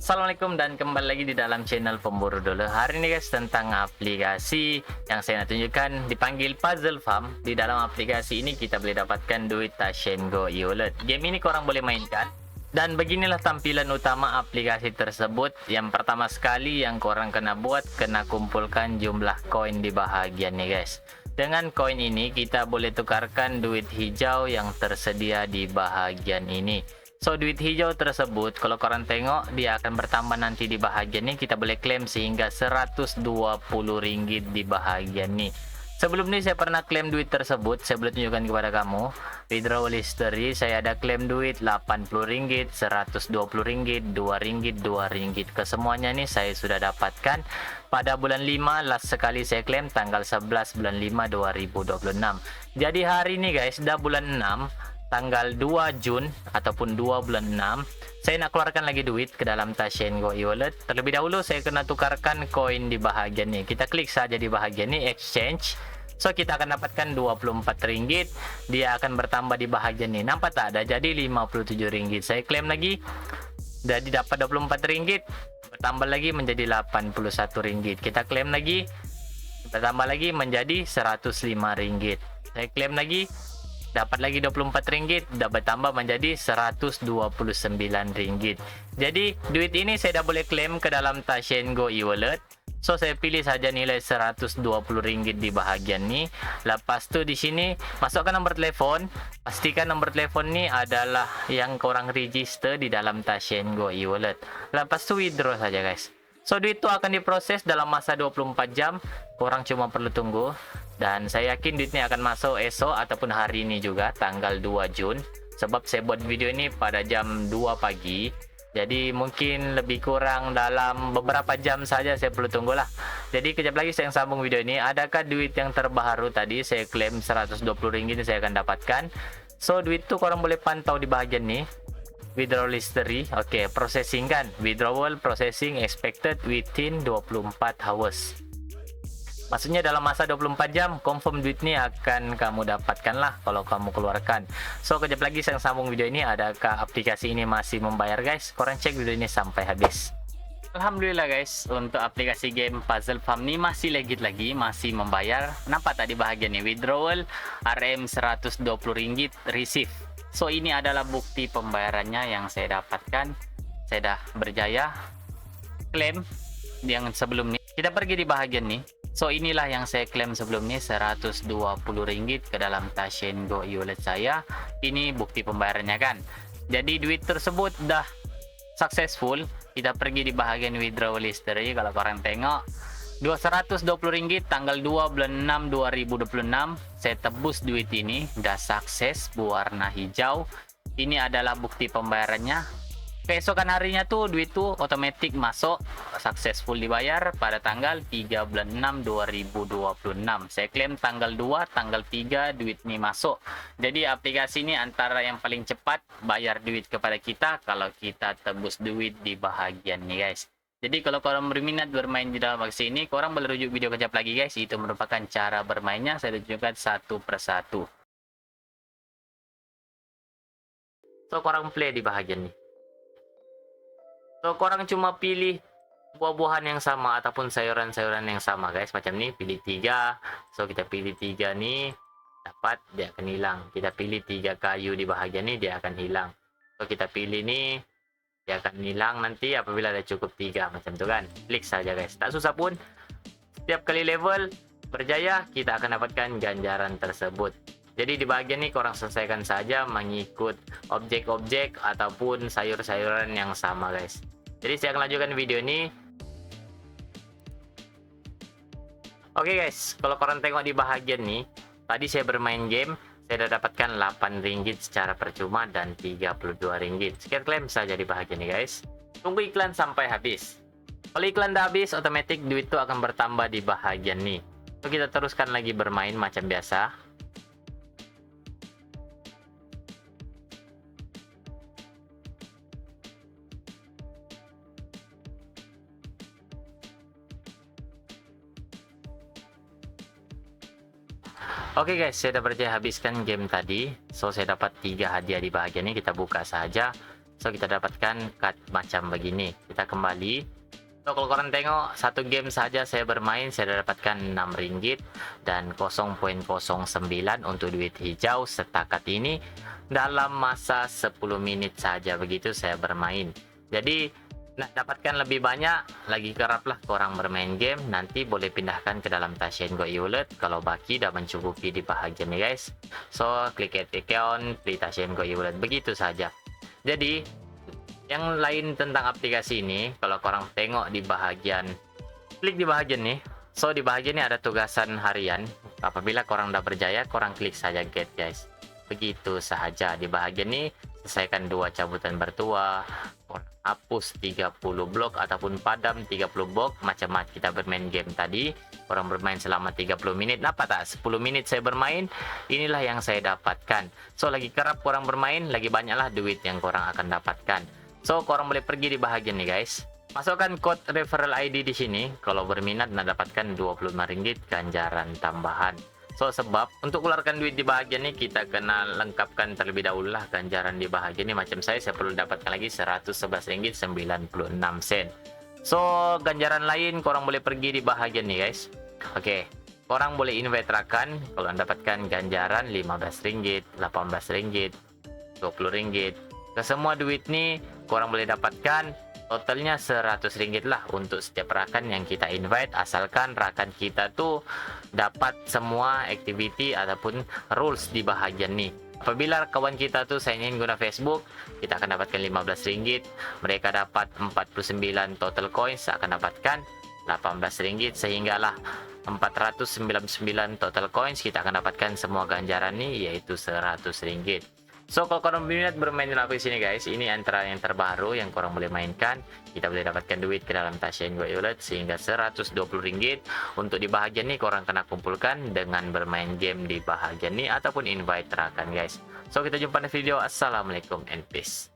Assalamualaikum dan kembali lagi di dalam channel Pemburu Dulu. Hari ini guys tentang aplikasi yang saya nak tunjukkan dipanggil Puzzle Farm. Di dalam aplikasi ini kita boleh dapatkan duit Tashengo e-wallet. Game ini korang boleh mainkan. Dan beginilah tampilan utama aplikasi tersebut. Yang pertama sekali yang korang kena buat, kena kumpulkan jumlah koin di bahagian nih guys. Dengan koin ini kita boleh tukarkan duit hijau yang tersedia di bahagian ini. So duit hijau tersebut kalau korang tengok dia akan bertambah nanti di bahagian ini. Kita boleh klaim sehingga Rp120 di bahagian ini. Sebelum ini saya pernah klaim duit tersebut. Saya boleh tunjukkan kepada kamu. Withdrawal history saya ada klaim duit Rp80, Rp120, Rp2, Rp2. Kesemuanya nih saya sudah dapatkan pada bulan 5. Last sekali saya klaim tanggal 11 bulan 5 2026. Jadi hari ini guys dah bulan 6, tanggal 2 Jun ataupun 2 bulan 6, saya nak keluarkan lagi duit ke dalam Tashengo e-wallet. Terlebih dahulu saya kena tukarkan koin di bahagian ini. Kita klik saja di bahagian ini exchange. So kita akan dapatkan Rp24. Dia akan bertambah di bahagian ini. Nampak tak ada jadi Rp57. Saya klaim lagi. Jadi dapat Rp24, bertambah lagi menjadi Rp81. Kita klaim lagi, bertambah lagi menjadi Rp105. Saya klaim lagi, dapat lagi Rp24, dapat tambah menjadi Rp129. Jadi duit ini saya dah boleh klaim ke dalam Tashengo e-wallet. So saya pilih saja nilai Rp120 di bahagian ni. Lepas tu di sini masukkan nombor telefon. Pastikan nombor telefon ni adalah yang korang register di dalam Tashengo e-wallet. Lepas tu withdraw saja guys. So duit tu akan diproses dalam masa 24 jam. Korang cuma perlu tunggu. Dan saya yakin duit ni akan masuk esok ataupun hari ini juga tanggal 2 Jun. Sebab saya buat video ini pada jam 2 pagi. Jadi mungkin lebih kurang dalam beberapa jam saja saya perlu tunggulah. Jadi kejap lagi saya sambung video ini. Adakah duit yang terbaru tadi saya klaim Rp120 ini saya akan dapatkan. So duit tu korang boleh pantau di bahagian ni. Withdrawal history. Oke, processing kan. Withdrawal processing expected within 24 hours. Maksudnya dalam masa 24 jam confirm duit ni akan kamu dapatkan lah kalau kamu keluarkan. So kejap lagi saya sambung video ini. Adakah aplikasi ini masih membayar guys? Korang cek video ini sampai habis. Alhamdulillah guys, untuk aplikasi game Puzzle Farm ni masih legit lagi, masih membayar. Nampak tak di bahagian ni withdrawal Rp120 receive. So ini adalah bukti pembayarannya yang saya dapatkan. Saya dah berjaya klaim yang sebelum ni. Kita pergi di bahagian ni. So inilah yang saya klaim sebelum ni Rp120 ke dalam Tashengo e-wallet saya. Ini bukti pembayarannya kan. Jadi duit tersebut dah successful. Kita pergi di bahagian withdrawal history. Kalau korang tengok Rp220 tanggal 2 bulan 6 2026 saya tebus duit ini. Dah sukses berwarna hijau. Ini adalah bukti pembayarannya. Keesokan harinya tuh duit tuh otomatis masuk, successful dibayar pada tanggal 3 bulan 6 2026. Saya klaim tanggal 2, tanggal 3 duit ini masuk. Jadi aplikasi ini antara yang paling cepat bayar duit kepada kita kalau kita tebus duit di bahagian ini guys. Jadi kalau korang berminat bermain di dalam aplikasi ini, korang boleh rujuk video kejap lagi guys. Itu merupakan cara bermainnya, saya tunjukkan satu persatu. So korang play di bahagian ini. So korang cuma pilih buah-buahan yang sama ataupun sayuran-sayuran yang sama guys. Macam ni pilih 3. So kita pilih 3 ni, dapat dia akan hilang. Kita pilih 3 kayu di bahagian ni, dia akan hilang. So kita pilih ni, dia akan hilang nanti apabila ada cukup 3 macam tu kan. Klik saja guys, tak susah pun. Setiap kali level berjaya kita akan dapatkan ganjaran tersebut. Jadi di bagian ini korang selesaikan saja mengikut objek-objek ataupun sayur-sayuran yang sama guys. Jadi saya akan lanjutkan video ini. Oke guys, kalau korang tengok di bahagian ini, tadi saya bermain game, saya sudah dapatkan Rp8 secara percuma dan Rp32. Sekian klaim saja di bahagian ini guys. Tunggu iklan sampai habis. Kalau iklan dah habis, otomatis duit itu akan bertambah di bahagian ini. So kita teruskan lagi bermain macam biasa. Oke guys, saya sudah berjaya habiskan game tadi. So saya dapat 3 hadiah di bahagian ini. Kita buka saja. So kita dapatkan card macam begini. Kita kembali. So kalau kalian tengok, satu game saja saya bermain, saya dapatkan 6 ringgit dan 0.09 untuk duit hijau setakat ini dalam masa 10 menit saja begitu saya bermain. Jadi nak dapatkan lebih banyak, lagi keraplah korang bermain game, nanti boleh pindahkan ke dalam Tashen Go e-wallet kalau baki dah mencukupi di bahagian ni guys. So klik add account, pilih Tashen Go e-wallet, begitu saja. Jadi yang lain tentang aplikasi ini, kalau korang tengok di bahagian, klik di bahagian nih. So di bahagian ini ada tugasan harian. Apabila korang dah berjaya, korang klik saja get guys. Begitu sahaja. Di bahagian ini selesaikan 2 cabutan bertua, korang hapus 30 blok ataupun padam 30 blok, macam kita bermain game tadi. Korang bermain selama 30 menit. Nampak tak? 10 menit saya bermain, inilah yang saya dapatkan. So lagi kerap korang bermain, lagi banyaklah duit yang korang akan dapatkan. So korang boleh pergi di bahagian nih guys. Masukkan kode referral ID di sini. Kalau berminat nak dapatkan 25 ringgit ganjaran tambahan. So sebab untuk keluarkan duit di bahagian ini, kita kena lengkapkan terlebih dahulu lah ganjaran di bahagian ini. Macam saya perlu dapatkan lagi 111 ringgit 96 sen. So ganjaran lain korang boleh pergi di bahagian nih guys. Oke, korang boleh invite rakan. Kalau dapatkan ganjaran 15 ringgit, 18 ringgit, 20 ringgit. Ke semua duit nih korang boleh dapatkan totalnya 100 ringgit lah untuk setiap rakan yang kita invite, asalkan rakan kita tuh dapat semua activity ataupun rules di bahagian nih. Apabila kawan kita tuh sign in guna Facebook, kita akan dapatkan 15 ringgit, mereka dapat 49 total coins, akan dapatkan 18 ringgit, sehinggalah 499 total coins, kita akan dapatkan semua ganjaran nih yaitu 100 ringgit. So kalau korang berminat bermain dalam aplikasi ini guys, ini antara yang terbaru yang korang boleh mainkan. Kita boleh dapatkan duit ke dalam Tashen Go e-wallet sehingga 120 ringgit. Untuk di bahagian ini korang kena kumpulkan dengan bermain game di bahagian ini ataupun invite rakan guys. So kita jumpa di video. Assalamualaikum and peace.